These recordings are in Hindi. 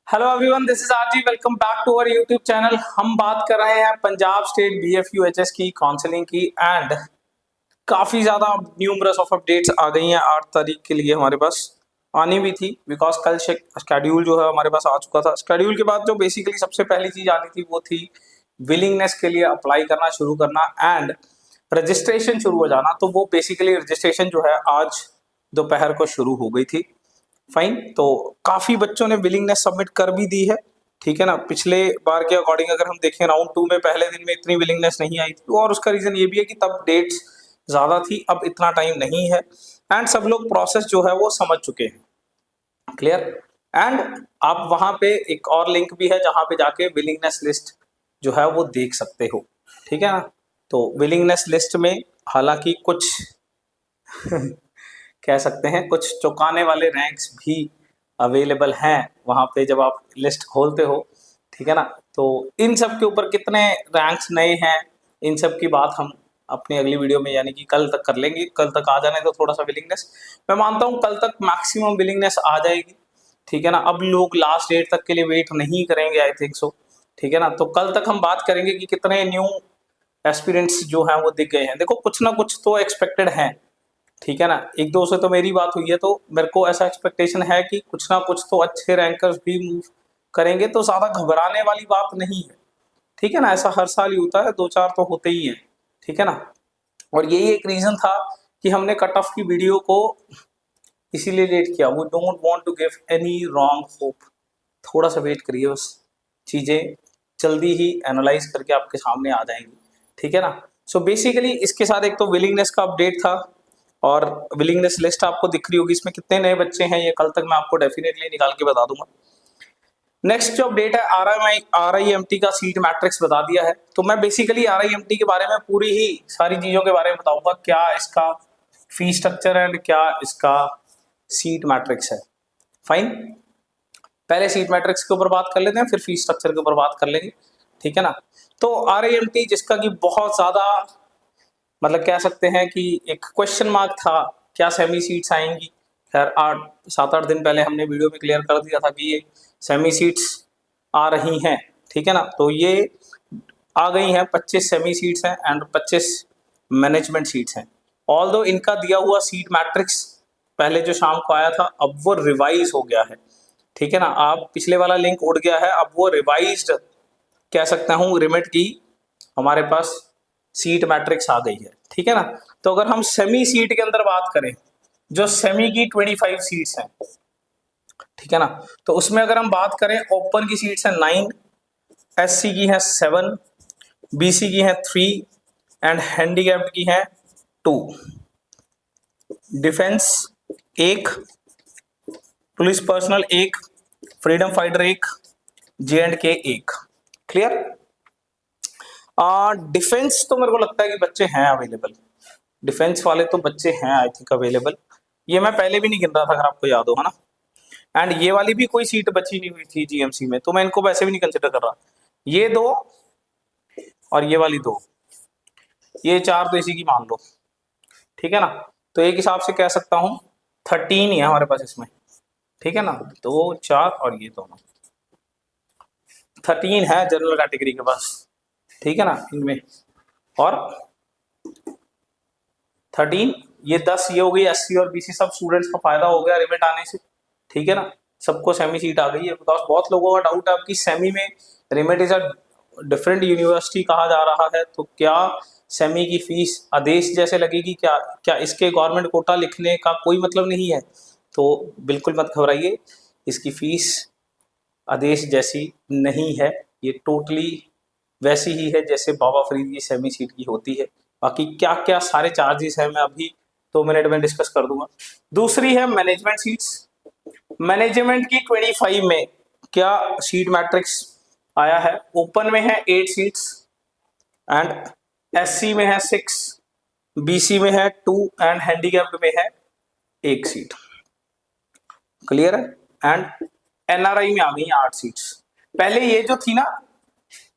Hello everyone, this is RG. Welcome back to our YouTube channel. हम बात कर रहे हैं पंजाब स्टेट बीएफयूएचएस की काउंसलिंग की एंड काफी ज्यादा न्यूमरस ऑफ अपडेट्स आ गई हैं 8 तारीख के लिए। हमारे पास आनी भी थी बिकॉज कल शेड्यूल जो है हमारे पास आ चुका था। शेड्यूल के बाद जो बेसिकली सबसे पहली चीज आनी थी वो थी विलिंगनेस के लिए अप्लाई करना शुरू करना एंड रजिस्ट्रेशन शुरू हो जाना। तो वो बेसिकली रजिस्ट्रेशन जो है आज दोपहर को शुरू हो गई थी। फाइन, तो काफी बच्चों ने विलिंगनेस सबमिट कर भी दी है। ठीक है ना, पिछले बार के अकॉर्डिंग अगर हम देखें राउंड 2 में पहले दिन में इतनी विलिंगनेस नहीं आई थी और उसका रीजन ये भी है कि तब डेट्स ज्यादा थी, अब इतना टाइम नहीं है एंड सब लोग प्रोसेस जो है वो समझ चुके हैं। क्लियर। एंड आप वहां पे एक और लिंक भी है जहां पे जाके विलिंगनेस लिस्ट जो है वो देख सकते हो। ठीक है ना, तो विलिंगनेस लिस्ट में हालांकि कुछ कह सकते हैं कुछ चौंकाने वाले रैंक्स भी अवेलेबल हैं वहां पे जब आप लिस्ट खोलते हो। ठीक है ना, तो इन सब के ऊपर कितने रैंक्स नए हैं इन सब की बात हम अपनी अगली वीडियो में यानी कि कल तक कर लेंगे। कल तक आ जाने तो थोड़ा सा विलिंगनेस, मैं मानता हूँ कल तक मैक्सिमम विलिंगनेस आ जाएगी। ठीक है ना, अब लोग लास्ट डेट तक के लिए वेट नहीं करेंगे, आई थिंक सो। ठीक है ना, तो कल तक हम बात करेंगे कि कितने न्यू एस्पिरेंट्स जो हैं वो दिख गए हैं। देखो कुछ ना कुछ तो एक्सपेक्टेड है। ठीक है ना, एक दो से तो मेरी बात हुई है, तो मेरे को ऐसा एक्सपेक्टेशन है कि कुछ ना कुछ तो अच्छे रैंकर्स भी मूव करेंगे, तो ज्यादा घबराने वाली बात नहीं है। ठीक है ना, ऐसा हर साल ही होता है, दो चार तो होते ही हैं। ठीक है ना, और यही एक रीजन था कि हमने कट ऑफ की वीडियो को इसीलिए लेट किया। वो don't want to give any wrong hope. थोड़ा सा वेट करिए, बस चीजें जल्दी ही एनालाइज करके आपके सामने आ जाएंगी। ठीक है ना, सो बेसिकली इसके साथ एक तो विलिंगनेस का अपडेट था और विलिंगनेस लिस्ट आपको दिख रही होगी, इसमें कितने नए बच्चे हैं ये कल तक मैं आपको डेफिनेटली निकाल के बता दूंगा। नेक्स्ट जो अपडेट है आरआईएमटी का सीट मैट्रिक्स बता दिया है। तो मैं बेसिकली आरआईएमटी के बारे में पूरी ही सारी चीजों के बारे में बताऊंगा, क्या इसका फी स्ट्रक्चर है, क्या इसका सीट मैट्रिक्स है। फाइन, पहले सीट मैट्रिक्स के ऊपर बात कर लेते हैं, फिर फी स्ट्रक्चर के ऊपर बात कर लेंगे। ठीक है ना, तो आरआईएमटी जिसका कि बहुत ज्यादा मतलब कह सकते हैं कि एक क्वेश्चन मार्क था, क्या सेमी सीट्स आएंगी। खैर 7-8 दिन पहले हमने वीडियो में क्लियर कर दिया था कि ये सेमी सीट्स आ रही हैं। ठीक है ना, तो ये आ गई हैं, 25 सेमी सीट्स हैं एंड 25 मैनेजमेंट सीट्स हैं। ऑल्दो इनका दिया हुआ सीट मैट्रिक्स पहले जो शाम को आया था अब वो रिवाइज हो गया है। ठीक है ना, आप पिछले वाला लिंक उड़ गया है, अब वो रिवाइज्ड कह सकता हूँ रिमिट की हमारे पास सीट मैट्रिक्स आ गई है। ठीक है ना, तो अगर हम सेमी सीट के अंदर बात करें, जो सेमी की 25 सीट्स हैं, ठीक है ना, तो उसमें अगर हम बात करें ओपन की सीट्स हैं 9, एससी की है 7, बीसी की है 3 एंड हैंडीकैप्ड की है 2, defence 1, police personal 1, freedom fighter 1, J&K 1। Clear. Defence तो मेरे को लगता है कि बच्चे हैं अवेलेबल, डिफेंस वाले तो बच्चे हैं आई थिंक अवेलेबल। ये मैं पहले भी नहीं गिन रहा था अगर आपको याद हो, है ना। एंड ये वाली भी कोई सीट बची नहीं हुई थी जीएमसी में, तो मैं इनको वैसे भी नहीं कंसिडर कर रहा। ये दो और ये वाली दो, ये 4 तो इसी की मान लो। ठीक है ना, तो एक हिसाब से कह सकता हूँ 13 ही है हमारे पास इसमें। ठीक है ना, 2 4 और ये दोनों 13 है जनरल कैटेगरी के पास। ठीक है ना, इनमें और 13 ये 10 ये हो गई एससी और बीसी सब स्टूडेंट्स का फायदा हो गया रिमिट आने से। ठीक है ना, सबको सेमी सीट आ गई है। बिकॉज बहुत लोगों का डाउट है आपकी सेमी में remit is a different university कहा जा रहा है, तो क्या सेमी की फीस आदेश जैसे लगेगी, क्या क्या इसके गवर्नमेंट कोटा लिखने का कोई मतलब नहीं है। तो बिल्कुल मत घबराइए, इसकी फीस आदेश जैसी नहीं है, ये टोटली वैसी ही है जैसे बाबा फरीद की सेमी सीट की होती है। बाकी क्या क्या सारे चार्जेस हैं मैं अभी 2 मिनट में डिस्कस कर दूंगा। दूसरी है मैनेजमेंट सीट्स। मैनेजमेंट की 25 में क्या सीट मैट्रिक्स आया है। ओपन में है 8 सीट्स एंड एससी में है 6, बीसी में है 2 एंड हैंडीकैप्ड में है 1 सीट। क्लियर है। एंड एनआरआई में आ गई 8 सीट्स। पहले ये जो थी ना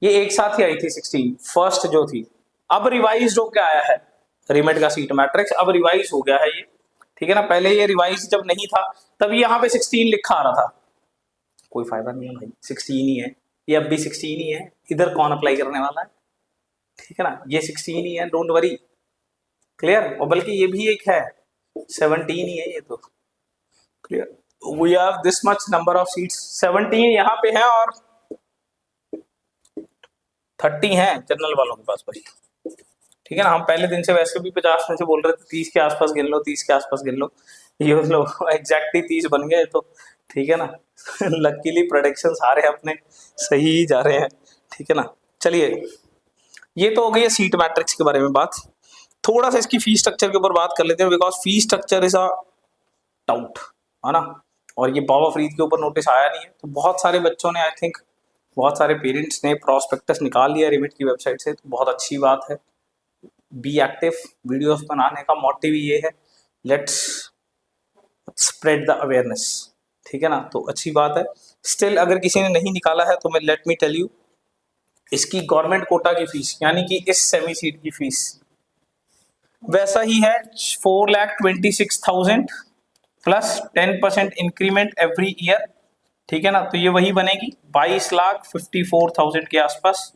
ये एक साथ ही आई थी 16 फर्स्ट जो थी, अब रिवाइज हो क्या आया है रिमेट का सीट मैट्रिक्स, अब रिवाइज हो गया है ये। ठीक है ना, पहले ये रिवाइज जब नहीं था तब यहाँ पे 16 लिखा आ रहा था। कोई फायदा नहीं है भाई, 16 ही है, ये अब भी 16 ही है, इधर कौन अप्लाई करने वाला है, ठीक है ना, ये 16 ही है, डोंट वरी, क्लियर। और बल्कि ये भी एक है 17 ही है ये तो, clear. We have this much number of seats, 17 यहाँ पे है और 30 है जनरल वालों के पास भाई, ठीक है ना। हम पहले दिन से वैसे भी 50 में से बोल रहे थे, 30 के आसपास गिन लो, 30 के आसपास गिन लो, ये लो एग्जैक्टली 30 बन गए, तो ठीक है ना। लकीली प्रोडिक्शन सारे अपने सही ही जा रहे हैं, ठीक है ना। चलिए, ये तो हो गई है सीट मैट्रिक्स के बारे में बात। थोड़ा सा इसकी फीस स्ट्रक्चर के ऊपर बात कर लेते हैं, because fees structure is a doubt, है ना। और ये बाबा फरीद के ऊपर नोटिस आया नहीं है, तो बहुत सारे बच्चों ने, आई थिंक बहुत सारे पेरेंट्स ने प्रॉस्पेक्टस निकाल लिया रिमिट की वेबसाइट से, तो बहुत अच्छी बात है। बी एक्टिव, वीडियोस बनाने का मोटिव ये है, लेट्स स्प्रेड द अवेयरनेस, ठीक है ना, तो अच्छी बात है। स्टिल अगर किसी ने नहीं निकाला है तो मैं लेट मी टेल यू, इसकी गवर्नमेंट कोटा की फीस यानी कि इस सेमी सीट की फीस वैसा ही है, 4,26,000 प्लस 10% इंक्रीमेंट एवरी ईयर, ठीक है ना। तो ये वही बनेगी 22,54,000 के आसपास,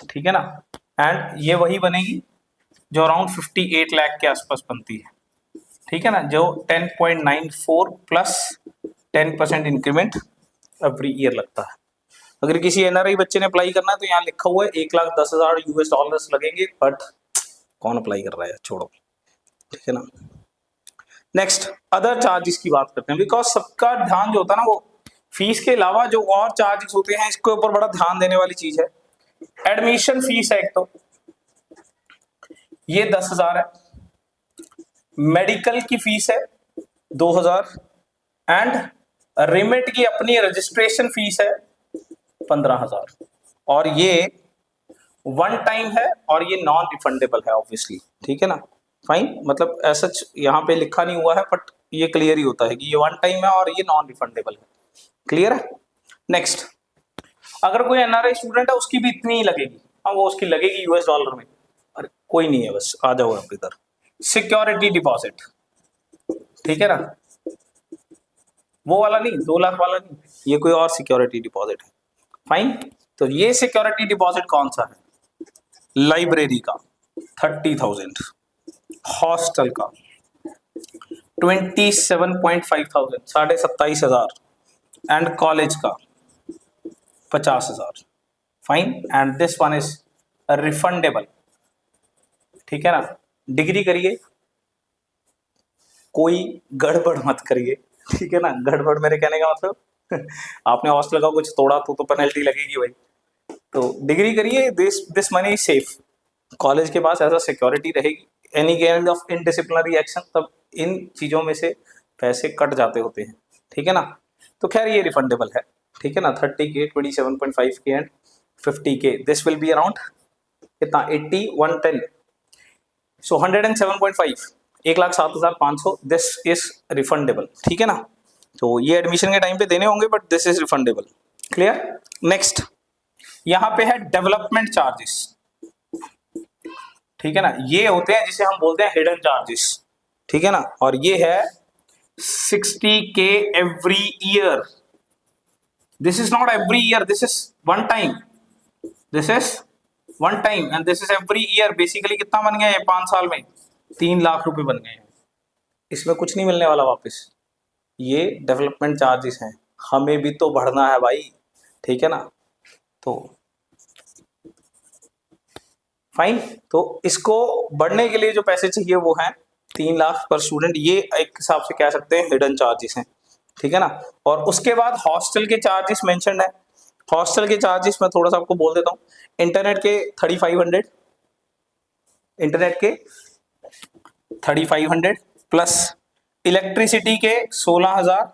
ठीक है ना। एंड ये वही बनेगी जो अराउंड 58 लाख के आसपास बनती है, ठीक है ना, जो 10.94 प्लस 10% इंक्रीमेंट एवरी ईयर लगता है। अगर किसी एनआरआई बच्चे ने अप्लाई करना है तो यहाँ लिखा हुआ है $1,10,000 लगेंगे, बट कौन अप्लाई कर रहा है, छोड़ो, ठीक है ना। नेक्स्ट अदर चार्जेस की बात करते हैं, बिकॉज सबका ध्यान जो होता है ना, वो फीस के अलावा जो और चार्जेस होते हैं इसके ऊपर बड़ा ध्यान देने वाली चीज है। एडमिशन फीस है एक तो, ये 10,000 है, मेडिकल की फीस है 2,000 एंड रिमिट की अपनी रजिस्ट्रेशन फीस है 15,000, और ये वन टाइम है और ये नॉन रिफंडेबल है ऑब्वियसली, ठीक है ना। फाइन, मतलब ऐसा यहाँ पे लिखा नहीं हुआ है, बट ये क्लियर ही होता है कि ये वन टाइम है और ये नॉन रिफंडेबल है, क्लियर है। नेक्स्ट, अगर कोई एनआरआई स्टूडेंट है उसकी भी इतनी ही लगेगी, हाँ वो उसकी लगेगी यूएस डॉलर में, अरे कोई नहीं है, बस आ जाओ आप इधर। सिक्योरिटी डिपॉजिट, ठीक है ना, वो वाला नहीं, 2 लाख वाला नहीं, ये कोई और सिक्योरिटी डिपॉजिट है। फाइन, तो ये सिक्योरिटी डिपॉजिट कौन सा है, लाइब्रेरी का 30,000, हॉस्टल का 27,500, 27,500, एंड कॉलेज का 50,000। Fine, and this one is refundable, ठीक है ना। डिग्री करिए, कोई गड़बड़ मत करिए, ठीक है ना। गड़बड़ मेरे कहने का मतलब आपने हॉस्टल का कुछ तोड़ा तो पेनल्टी लगेगी भाई, तो डिग्री करिए, this money is safe, college के पास ऐसा सिक्योरिटी रहेगी, एनी काइंड ऑफ इनडिसिप्लिनरी एक्शन, तब इन चीजों में से पैसे कट जाते होते हैं, ठीक है ना। तो खैर ये रिफंडेबल है, ठीक है ना। 30K, 27.5K and 50K, this will be around कितना, 80, 110, सो 107.5, 1,07,500, दिस इज रिफंडेबल, ठीक है ना। तो ये एडमिशन के टाइम पे देने होंगे, but this is refundable, clear. Next यहाँ पे है डेवलपमेंट चार्जेस, ठीक है ना, ये होते हैं जिसे हम बोलते हैं हिडन चार्जेस, ठीक है ना। और ये है 60K every year, this is not every year, this is one time, this is one time and this is every year. Basically कितना बन गया ये 5 साल में, 3 लाख रुपए बन गए हैं, इसमें कुछ नहीं मिलने वाला वापस, ये डेवलपमेंट चार्जेस हैं, हमें भी तो बढ़ना है भाई, ठीक है ना। तो फाइन, तो इसको बढ़ने के लिए जो पैसे चाहिए वो हैं 3 लाख पर स्टूडेंट, ये एक हिसाब से कह सकते हैं हिडन चार्जेस हैं, ठीक है ना। और उसके बाद हॉस्टल के चार्जेस मेंशन्ड है। हॉस्टल के चार्जेस मैं थोड़ा सा आपको बोल देता हूँ, इंटरनेट के 3,500, इंटरनेट के 3,500 प्लस इलेक्ट्रिसिटी के 16,000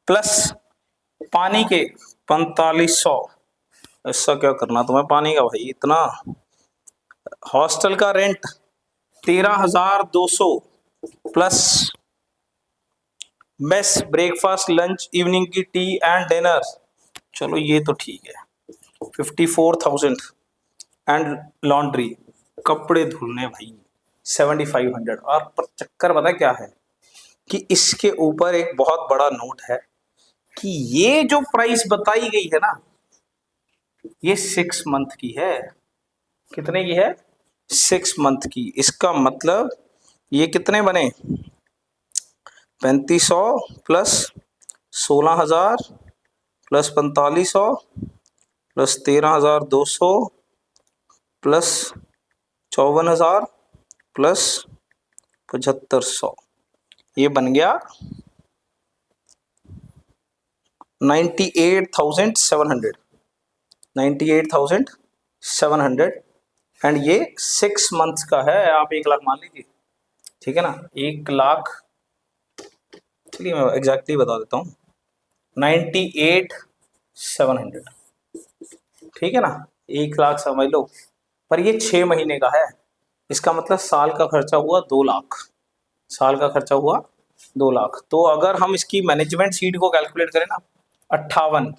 प्लस पानी के 4,500, ऐसा क्या करना तुम्हें पानी का भाई इतना। हॉस्टल का rent 13,200 plus mess, breakfast, lunch, evening की टी एंड डिनर, चलो ये तो ठीक है, 54,000 एंड लॉन्ड्री, कपड़े धुलने भाई 7,500। और पर चक्कर पता क्या है कि इसके ऊपर एक बहुत बड़ा नोट है कि ये जो प्राइस बताई गई है ना, ये 6 मंथ की है। कितने की है? 6 मंथ की। इसका मतलब ये कितने बने? 3500 plus 16,000 plus 4500 plus 13,200 plus 54,000 plus 7500, ये बन गया 98,700। 98,700 एंड ये 6 मंथ्स का है। आप 1 लाख मान लीजिए, ठीक है ना। 1 लाख, चलिए मैं एग्जैक्टली बता देता हूँ, 98,700, ठीक है ना। 1 लाख समझ लो, पर ये 6 महीने का है। इसका मतलब साल का खर्चा हुआ 2 लाख। साल का खर्चा हुआ 2 लाख। तो अगर हम इसकी मैनेजमेंट सीट को कैलकुलेट करें ना, 58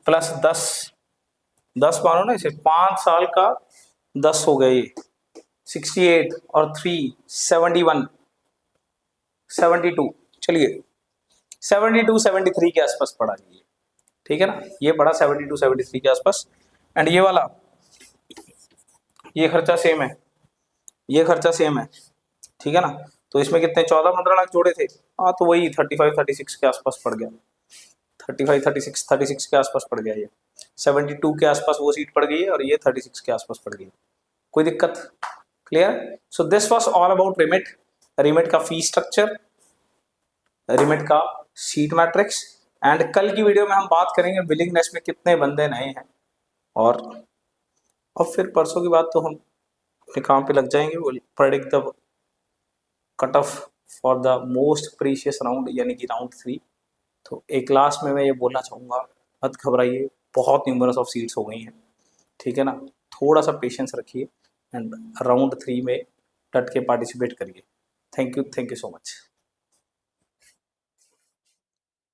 प्लस 10 मानो ना इसे, 5 साल का 10 हो गए ये 68 और 3 71 72, चलिए 72 73 के आसपास पड़ा ये, ठीक है ना। ये पड़ा 72 73 के आसपास। एंड ये वाला, ये खर्चा सेम है, ये खर्चा सेम है, ठीक है ना। तो इसमें कितने 14-15 लाख जोड़े थे, हाँ तो वही 35-36 के आसपास पड़ गया। 35-36 के आसपास पड़ गया ये। 72 के आसपास वो सीट पड़ गई है और ये 36 के आसपास पड़ गई है। कोई दिक्कत? Clear? So this was all about remit, remit का फी स्ट्रक्चर, रिमिट का सीट मैट्रिक्स। एंड कल की वीडियो में हम बात करेंगे विलिंगनेस में कितने बंदे नए हैं, और फिर परसों की बात तो हम अपने काम पे लग जाएंगे। Will predict the cut off for the most precious round, यानी कि राउंड 3। तो एक लास्ट में मैं ये बोलना चाहूँगा, मत घबराइए, बहुत न्यूमरस ऑफ सीट्स हो गई हैं, ठीक है ना। थोड़ा सा पेशेंस रखिए एंड राउंड 3 में डट के पार्टिसिपेट करिए। Thank you so much.